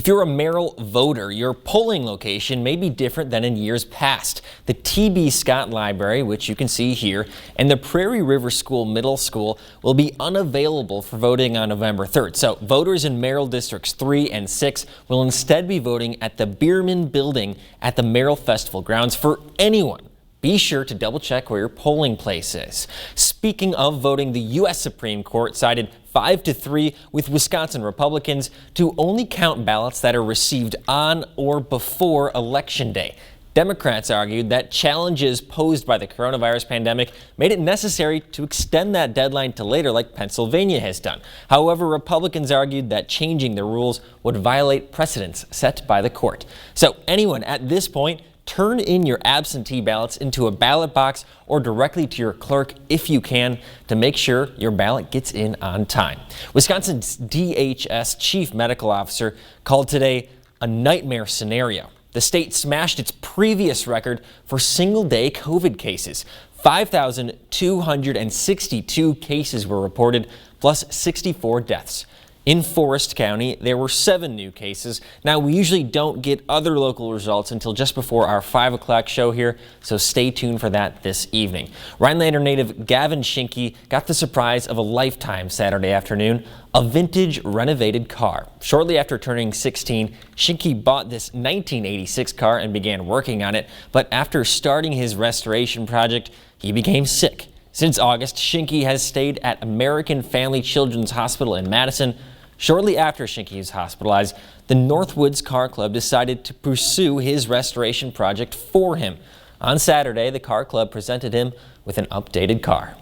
If you're a Merrill voter, your polling location may be different than in years past. The T.B. Scott Library, which you can see here, and the Prairie River School Middle School will be unavailable for voting on November 3rd. So voters in Merrill Districts 3 and 6 will instead be voting at the Bierman Building at the Merrill Festival grounds. For anyone, be sure to double check where your polling place is. Speaking of voting, the U.S. Supreme Court sided 5-3 with Wisconsin Republicans to only count ballots that are received on or before Election Day. Democrats argued that challenges posed by the coronavirus pandemic made it necessary to extend that deadline to later, like Pennsylvania has done. However, Republicans argued that changing the rules would violate precedents set by the court. So anyone at this point, turn in your absentee ballots into a ballot box or directly to your clerk if you can to make sure your ballot gets in on time. Wisconsin's DHS chief medical officer called today a nightmare scenario. The state smashed its previous record for single-day COVID cases. 5,262 cases were reported, plus 64 deaths. In Forest County, there were 7 new cases. Now, we usually don't get other local results until just before our 5 o'clock show here, so stay tuned for that this evening. Rhinelander native Gavin Schinke got the surprise of a lifetime Saturday afternoon, a vintage renovated car. Shortly after turning 16, Schinke bought this 1986 car and began working on it, but after starting his restoration project, he became sick. Since August, Schinke has stayed at American Family Children's Hospital in Madison. Shortly after Schinke was hospitalized, the Northwoods Car Club decided to pursue his restoration project for him. On Saturday, the car club presented him with an updated car.